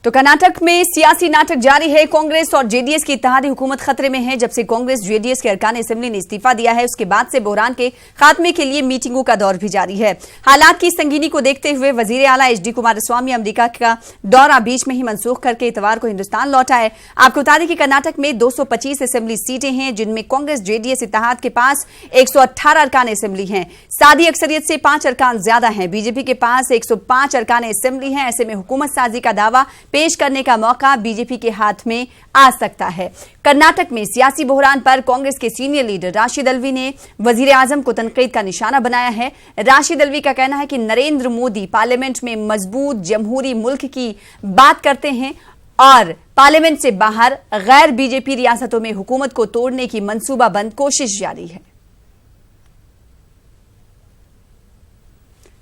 तो कर्नाटक में सियासी नाटक जारी है। कांग्रेस और जेडीएस की इत्तेहादी हुकूमत खतरे में है। जब से कांग्रेस जेडीएस के अरकान असेंबली ने इस्तीफा दिया है, उसके बाद से बहरान के खात्मे के लिए मीटिंगों का दौर भी जारी है। हालात की संगीनी को देखते हुए वजीर आला एचडी कुमारस्वामी अमेरिका का दौरा बीच में ही मनसूख करके इतवार को हिंदुस्तान लौटा है। आपको बता दें कि कर्नाटक में 225 असेंबली सीटें हैं, जिनमें कांग्रेस जेडीएस इत्तेहाद के पास 118 अरकान असेंबली हैं। सादी अक्सरियत से 5 अरकान ज्यादा हैं। बीजेपी के पास 105 अरकान असेंबली हैं। ऐसे में हुकूमत साजी का दावा पेश करने का मौका बीजेपी के हाथ में आ सकता है। कर्नाटक में सियासी बहरान पर कांग्रेस के सीनियर लीडर राशिद अल्वी ने वजीर आजम को तनकीद का निशाना बनाया है। राशिद अल्वी का कहना है कि नरेंद्र मोदी पार्लियामेंट में मजबूत जमहूरी मुल्क की बात करते हैं और पार्लियामेंट से बाहर गैर बीजेपी रियासतों में हुकूमत को तोड़ने की मंसूबाबंद कोशिश जारी है।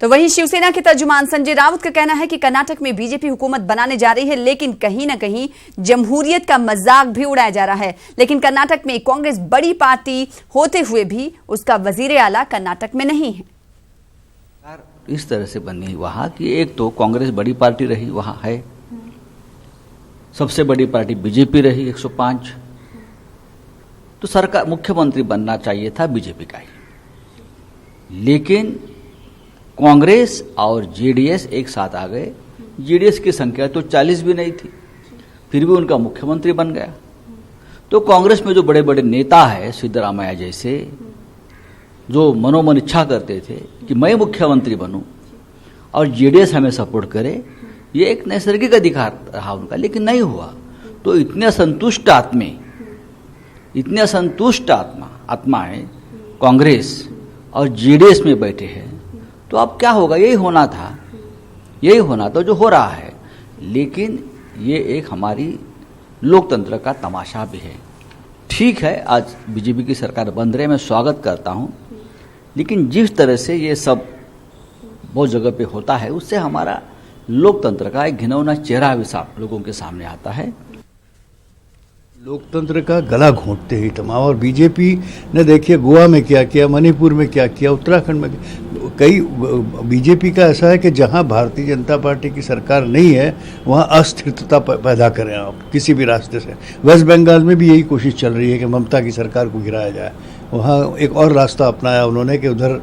तो वहीं शिवसेना के तर्जुमान संजय राउत का कहना है कि कर्नाटक में बीजेपी हुकूमत बनाने जा रही है, लेकिन कहीं ना कहीं जमहूरियत का मजाक भी उड़ाया जा रहा है। लेकिन कर्नाटक में कांग्रेस बड़ी पार्टी होते हुए भी उसका वजीर आला कर्नाटक में नहीं है। इस तरह से बनी वहां की, एक तो कांग्रेस बड़ी पार्टी रही, वहां है सबसे बड़ी पार्टी बीजेपी रही 105, तो सरकार मुख्यमंत्री बनना चाहिए था बीजेपी का ही, लेकिन कांग्रेस और जेडीएस एक साथ आ गए। जेडीएस की संख्या तो 40 भी नहीं थी, फिर भी उनका मुख्यमंत्री बन गया। तो कांग्रेस में जो बड़े बड़े नेता है सिद्धरामैया जैसे, जो मनोमन इच्छा करते थे कि मैं मुख्यमंत्री बनूं और जेडीएस हमें सपोर्ट करे, ये एक नैसर्गिक अधिकार रहा उनका, लेकिन नहीं हुआ। तो इतने असंतुष्ट आत्मा है कांग्रेस और जेडीएस में बैठे हैं, तो अब क्या होगा? यही होना था जो हो रहा है। लेकिन ये एक हमारी लोकतंत्र का तमाशा भी है। ठीक है, आज बीजेपी की सरकार बन रही है, मैं स्वागत करता हूं, लेकिन जिस तरह से ये सब बहुत जगह पे होता है, उससे हमारा लोकतंत्र का एक घिनौना चेहरा भी साफ लोगों के सामने आता है। लोकतंत्र का गला घोंटते ही तमाम। और बीजेपी ने देखिए गोवा में क्या किया, मणिपुर में क्या किया, उत्तराखंड में कई बीजेपी का ऐसा है कि जहां भारतीय जनता पार्टी की सरकार नहीं है वहां अस्थिरता पैदा करें आप किसी भी रास्ते से। वेस्ट बंगाल में भी यही कोशिश चल रही है कि ममता की सरकार को गिराया जाए। वहाँ एक और रास्ता अपनाया उन्होंने कि उधर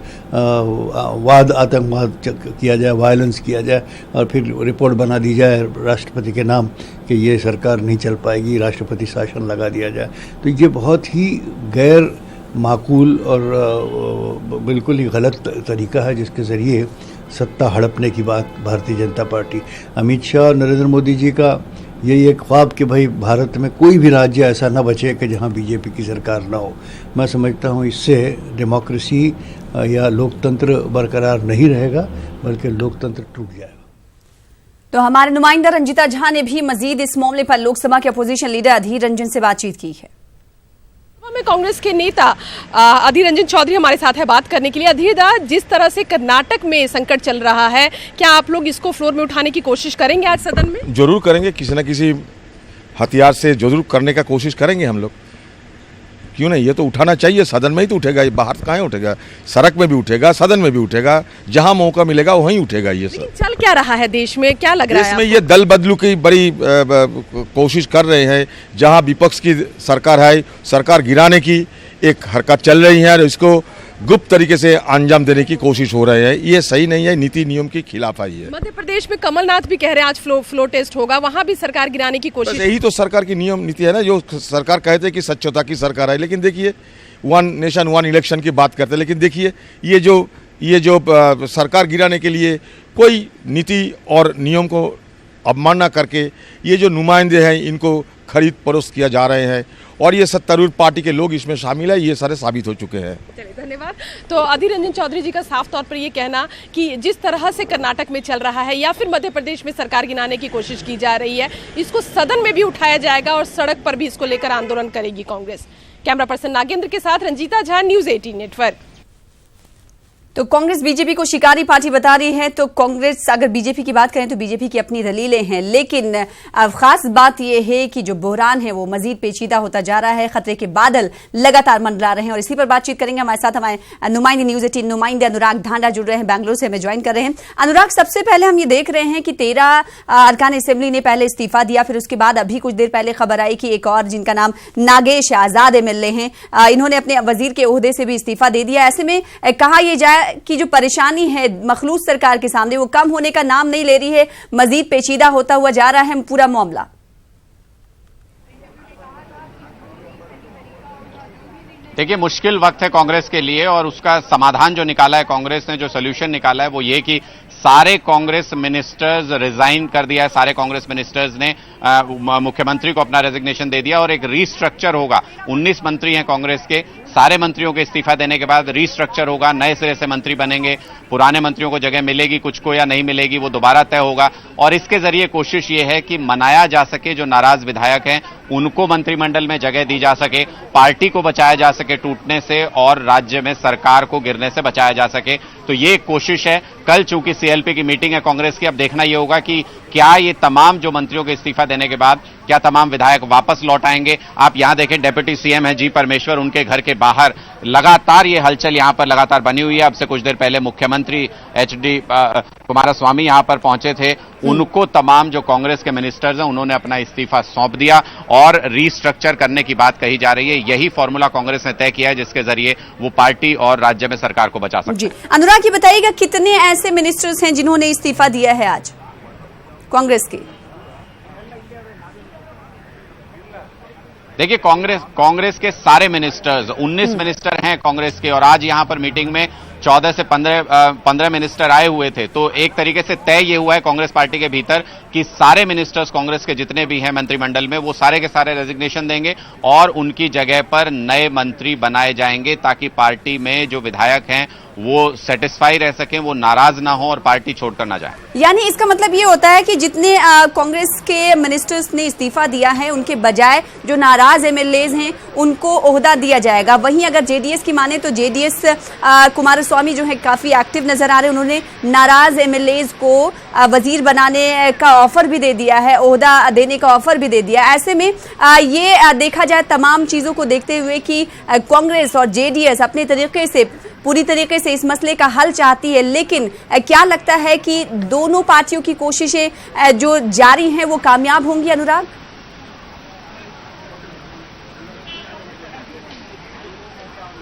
आतंकवाद किया जाए, वायलेंस किया जाए और फिर रिपोर्ट बना दी जाए राष्ट्रपति के नाम कि ये सरकार नहीं चल पाएगी, राष्ट्रपति शासन लगा दिया जाए। तो ये बहुत ही गैर माकूल और बिल्कुल ही गलत तरीका है जिसके ज़रिए सत्ता हड़पने की बात भारतीय जनता पार्टी, अमित शाह और नरेंद्र मोदी जी का यही एक ख्वाब कि भाई भारत में कोई भी राज्य ऐसा ना बचे कि जहां बीजेपी की सरकार ना हो। मैं समझता हूं इससे डेमोक्रेसी या लोकतंत्र बरकरार नहीं रहेगा, बल्कि लोकतंत्र टूट जाएगा। तो हमारे नुमाइंदा रंजीता झा ने भी मजीद इस मामले पर लोकसभा के अपोजिशन लीडर अधीर रंजन से बातचीत की है। में कांग्रेस के नेता अधीर रंजन चौधरी हमारे साथ है बात करने के लिए। अधीर दा, जिस तरह से कर्नाटक में संकट चल रहा है, क्या आप लोग इसको फ्लोर में उठाने की कोशिश करेंगे आज सदन में? जरूर करेंगे, किसी न किसी हथियार से जरूर करने का कोशिश करेंगे हम लोग। क्यों नहीं, ये तो उठाना चाहिए, सदन में ही तो उठेगा, ये बाहर कहाँ उठेगा? सड़क में भी उठेगा, सदन में भी उठेगा, जहां मौका मिलेगा वहीं उठेगा। ये सब चल क्या रहा है देश में, क्या लग रहा है? इसमें ये दल बदलू की बड़ी कोशिश कर रहे हैं। जहां विपक्ष की सरकार है, सरकार गिराने की एक हरकत चल रही है और इसको गुप्त तरीके से अंजाम देने की कोशिश हो रहे हैं। ये सही नहीं है, नीति नियम की खिलाफाई है। मध्य प्रदेश में कमलनाथ भी कह रहे हैं आज फ्लो टेस्ट होगा, वहां भी सरकार गिराने की कोशिश। यही तो सरकार की नियम नीति है ना, जो सरकार कहते हैं कि स्वच्छता की सरकार है, लेकिन देखिए 1 नेशन 1 इलेक्शन की बात करते हैं, लेकिन देखिए ये जो सरकार गिराने के लिए कोई नीति और नियम को अवमानना करके ये जो नुमाइंदे हैं इनको खरीद फरोख्त किया जा रहे हैं और ये सत्तारूढ़ पार्टी के लोग इसमें शामिल है, ये सारे साबित हो चुके हैं। चलिए, धन्यवाद। तो अधीर रंजन चौधरी जी का साफ तौर पर ये कहना कि जिस तरह से कर्नाटक में चल रहा है या फिर मध्य प्रदेश में सरकार गिराने की कोशिश की जा रही है, इसको सदन में भी उठाया जाएगा और सड़क पर भी इसको लेकर आंदोलन करेगी कांग्रेस। कैमरा पर्सन नागेंद्र के साथ रंजीता झा, न्यूज़ 18 नेटवर्क। तो कांग्रेस बीजेपी को शिकारी पार्टी बता रही है। तो कांग्रेस, अगर बीजेपी की बात करें तो बीजेपी की अपनी दलीलें हैं, लेकिन अब खास बात यह है कि जो बहरान है वो मजीद पेचीदा होता जा रहा है, खतरे के बादल लगातार मंडरा रहे हैं। और इसी पर बातचीत करेंगे। हमारे साथ हमारे नुमाइंदे न्यूज 18 नुमाइंदे अनुराग धांडा जुड़ रहे हैं, बैंगलोर से हमें ज्वाइन कर रहे हैं। अनुराग, सबसे पहले हम ये देख रहे हैं कि 13 अरकान असेंबली ने पहले इस्तीफा दिया, फिर उसके बाद अभी कुछ देर पहले खबर आई कि एक और, जिनका नाम नागेश आजाद एमएलए हैं, इन्होंने अपने वजीर के ओहदे से भी इस्तीफा दे दिया। ऐसे में कहा यह जाए कि जो परेशानी है मखलूस सरकार के सामने वो कम होने का नाम नहीं ले रही है, मजीद पेचीदा होता हुआ जा रहा है पूरा मामला। देखिए, मुश्किल वक्त है कांग्रेस के लिए और उसका समाधान जो निकाला है कांग्रेस ने, जो सोल्यूशन निकाला है वो ये कि सारे कांग्रेस मिनिस्टर्स रिजाइन कर दिया है। सारे कांग्रेस मिनिस्टर्स ने मुख्यमंत्री को अपना रेजिग्नेशन दे दिया और एक रीस्ट्रक्चर होगा। 19 मंत्री हैं कांग्रेस के, सारे मंत्रियों के इस्तीफा देने के बाद रीस्ट्रक्चर होगा, नए सिरे से मंत्री बनेंगे। पुराने मंत्रियों को जगह मिलेगी कुछ को या नहीं मिलेगी वो दोबारा तय होगा। और इसके जरिए कोशिश ये है कि मनाया जा सके, जो नाराज विधायक हैं उनको मंत्रिमंडल में जगह दी जा सके, पार्टी को बचाया जा सके टूटने से और राज्य में सरकार को गिरने से बचाया जा सके। तो ये एक कोशिश है। कल चूंकि सीएलपी की मीटिंग है कांग्रेस की, अब देखना यह होगा कि क्या ये तमाम जो मंत्रियों के इस्तीफा देने के बाद क्या तमाम विधायक वापस लौट आएंगे। आप यहां देखें, डिप्टी सीएम है जी परमेश्वर, उनके घर के बाहर लगातार ये हलचल यहां पर लगातार बनी हुई है। अब से कुछ देर पहले मुख्यमंत्री एचडी कुमारस्वामी यहां पर पहुंचे थे, उनको तमाम जो कांग्रेस के मिनिस्टर्स हैं उन्होंने अपना इस्तीफा सौंप दिया और रीस्ट्रक्चर करने की बात कही जा रही है। यही फॉर्मूला कांग्रेस ने तय किया है जिसके जरिए वो पार्टी और राज्य में सरकार को बचा सकती है। अनुराग, ये बताइएगा कितने ऐसे मिनिस्टर्स हैं जिन्होंने इस्तीफा दिया है आज कांग्रेस की? देखिए, कांग्रेस के सारे मिनिस्टर्स, 19 मिनिस्टर हैं कांग्रेस के, और आज यहां पर मीटिंग में 14 से 15 मिनिस्टर आए हुए थे। तो एक तरीके से तय ये हुआ है कांग्रेस पार्टी के भीतर कि सारे मिनिस्टर्स कांग्रेस के जितने भी हैं मंत्रिमंडल में, वो सारे के सारे रेजिग्नेशन देंगे और उनकी जगह पर नए मंत्री बनाए जाएंगे, ताकि पार्टी में जो विधायक हैं वो सेटिस्फाई रह सकें, वो नाराज ना हो और पार्टी छोड़कर ना जाए। यानी इसका मतलब ये होता है कि जितने कांग्रेस के मिनिस्टर्स ने इस्तीफा दिया है उनके बजाय जो नाराज एमएलएज हैं उनको ओहदा दिया जाएगा। वहीं अगर जेडीएस की माने तो जेडीएस कुमारस्वामी जो है काफी एक्टिव नजर आ रहे हैं, उन्होंने नाराज एमएलएज को वजीर बनाने का ऑफर भी दे दिया है, ओहदा देने का ऑफर भी दे दिया। ऐसे में ये देखा जाए तमाम चीजों को देखते हुए कि कांग्रेस और जेडीएस अपने तरीके से, पूरी तरीके से इस मसले का हल चाहती है, लेकिन क्या लगता है कि दोनों पार्टियों की कोशिशें जो जारी हैं वो कामयाब होंगी? अनुराग,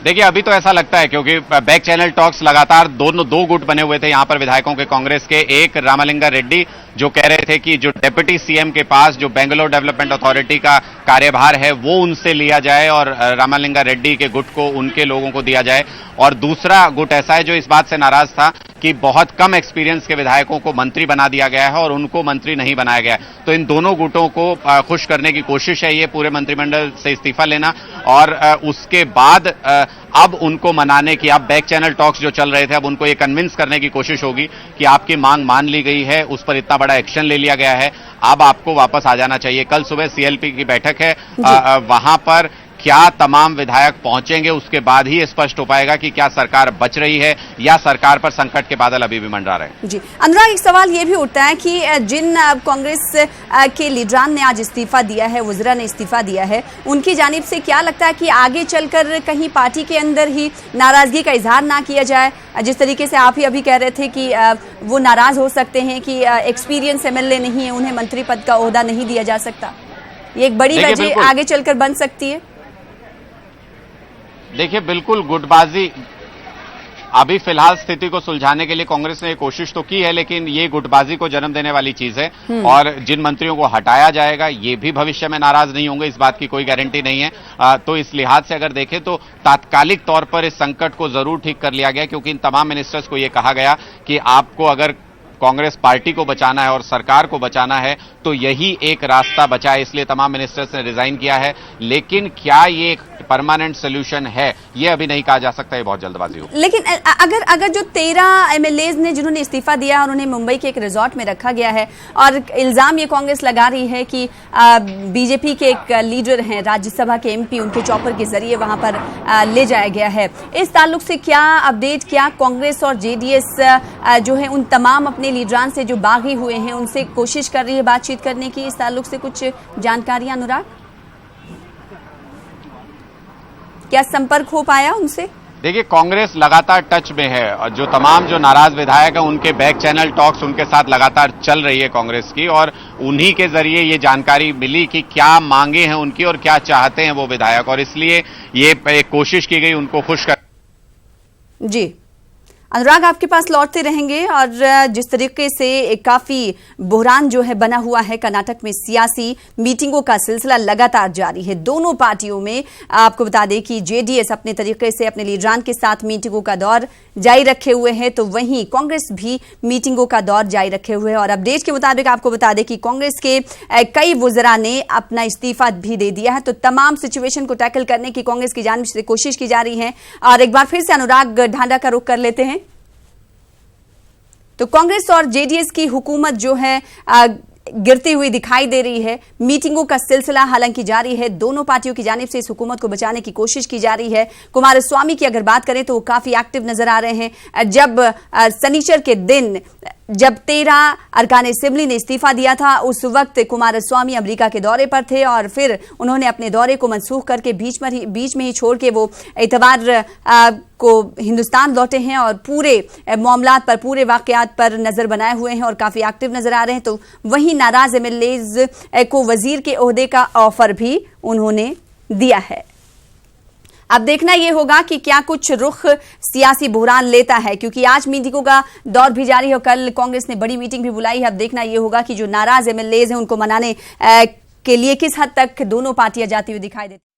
देखिए, अभी तो ऐसा लगता है क्योंकि बैक चैनल टॉक्स लगातार दो गुट बने हुए थे यहां पर विधायकों के कांग्रेस के। एक रामालिंगा रेड्डी जो कह रहे थे कि जो डिप्टी सीएम के पास जो बेंगलोर डेवलपमेंट अथॉरिटी का कार्यभार है वो उनसे लिया जाए और रामालिंगा रेड्डी के गुट को उनके लोगों को दिया जाए। और दूसरा गुट ऐसा है जो इस बात से नाराज था कि बहुत कम एक्सपीरियंस के विधायकों को मंत्री बना दिया गया है और उनको मंत्री नहीं बनाया गया। तो इन दोनों गुटों को खुश करने की कोशिश है ये पूरे मंत्रिमंडल से इस्तीफा लेना और उसके बाद अब उनको मनाने की, अब बैक चैनल टॉक्स जो चल रहे थे, अब उनको ये कन्विंस करने की कोशिश होगी कि आपकी मांग मान ली गई है, उस पर इतना बड़ा एक्शन ले लिया गया है, अब आपको वापस आ जाना चाहिए। कल सुबह सीएलपी की बैठक है, वहां पर क्या तमाम विधायक पहुंचेंगे उसके बाद ही स्पष्ट हो पाएगा कि क्या सरकार बच रही है या सरकार पर संकट के बादल अभी भी मंडरा रहे हैं। जी अनुराग, एक सवाल ये भी उठता है कि जिन कांग्रेस के लीडरान ने आज इस्तीफा दिया है, वज़रा ने इस्तीफा दिया है, उनकी जानिब से क्या लगता है कि आगे चलकर कहीं पार्टी के अंदर ही नाराजगी का इजहार ना किया जाए? जिस तरीके से आप ही अभी कह रहे थे कि वो नाराज हो सकते हैं कि एक्सपीरियंस एमएलए नहीं है, उन्हें मंत्री पद का ओहदा नहीं दिया जा सकता, ये एक बड़ी वजह आगे चलकर बन सकती है। देखिए, बिल्कुल गुटबाजी, अभी फिलहाल स्थिति को सुलझाने के लिए कांग्रेस ने कोशिश तो की है, लेकिन ये गुटबाजी को जन्म देने वाली चीज है और जिन मंत्रियों को हटाया जाएगा ये भी भविष्य में नाराज नहीं होंगे, इस बात की कोई गारंटी नहीं है। तो इस लिहाज से अगर देखें तो तात्कालिक तौर पर इस संकट को जरूर ठीक कर लिया गया, क्योंकि इन तमाम मिनिस्टर्स को यह कहा गया कि आपको अगर कांग्रेस पार्टी को बचाना है और सरकार को बचाना है तो यही एक रास्ता बचा है, इसलिए तमाम मिनिस्टर्स ने रिजाइन किया है। लेकिन क्या ये एक परमानेंट सोल्यूशन है, ये अभी नहीं कहा जा सकता, ये बहुत जल्दबाजी होगी। लेकिन अगर जो 13 एमएलएज ने जिन्होंने इस्तीफा दिया और उन्हें मुंबई के एक रिजॉर्ट में रखा गया है और इल्जाम ये कांग्रेस लगा रही है कि बीजेपी के एक लीडर हैं, राज्यसभा के एमपी, उनके चॉपर के जरिए वहां पर ले जाया गया है, इस ताल्लुक से क्या अपडेट, क्या कांग्रेस और जेडीएस जो है उन तमाम अपने लीडरान से जो बागी हुए हैं उनसे कोशिश कर रही है बातचीत करने की? इस ताल्लुक से कुछ जानकारियां अनुराग, क्या संपर्क हो पाया उनसे? देखिए, कांग्रेस लगातार टच में है और जो तमाम जो नाराज विधायक हैं उनके बैक चैनल टॉक्स उनके साथ लगातार चल रही है कांग्रेस की, और उन्हीं के जरिए ये जानकारी मिली कि क्या मांगे हैं उनकी और क्या चाहते हैं वो विधायक, और इसलिए ये कोशिश की गई उनको खुश कर। जी अनुराग, आपके पास लौटते रहेंगे। और जिस तरीके से काफी बहरान जो है बना हुआ है कर्नाटक में, सियासी मीटिंगों का सिलसिला लगातार जारी है दोनों पार्टियों में। आपको बता दें कि जेडीएस अपने तरीके से अपने लीडरान के साथ मीटिंगों का दौर जारी रखे हुए है, तो वहीं कांग्रेस भी मीटिंगों का दौर जारी रखे हुए है। और अपडेट के मुताबिक आपको बता दें कि कांग्रेस के कई वुज़रा ने अपना इस्तीफा भी दे दिया है, तो तमाम सिचुएशन को टैकल करने की कांग्रेस की जानिब से कोशिश की जा रही है। और एक बार फिर से अनुराग ढांडा का रुख कर लेते हैं। तो कांग्रेस और जेडीएस की हुकूमत जो है गिरती हुई दिखाई दे रही है। मीटिंगों का सिलसिला हालांकि जारी है, दोनों पार्टियों की जानिब से इस हुकूमत को बचाने की कोशिश की जा रही है। कुमारस्वामी की अगर बात करें तो वो काफी एक्टिव नजर आ रहे हैं। जब शनिचर के दिन जब 13 अरकान असेंबली ने इस्तीफा दिया था, उस वक्त कुमारस्वामी अमेरिका के दौरे पर थे और फिर उन्होंने अपने दौरे को मनसूख करके बीच में ही छोड़ के वो इतवार को हिंदुस्तान लौटे हैं और पूरे मामलात पर, पूरे वाकयात पर नजर बनाए हुए हैं और काफी एक्टिव नजर आ रहे हैं। तो वहीं नाराज एमएलएज को वजीर के ओहदे का ऑफर भी उन्होंने दिया है। अब देखना यह होगा कि क्या कुछ रुख सियासी बहरान लेता है, क्योंकि आज मीटिंगों का दौर भी जारी है और कल कांग्रेस ने बड़ी मीटिंग भी बुलाई है। अब देखना यह होगा कि जो नाराज एमएलएज हैं उनको मनाने के लिए किस हद तक दोनों पार्टियां जाती हुई दिखाई देती हैं।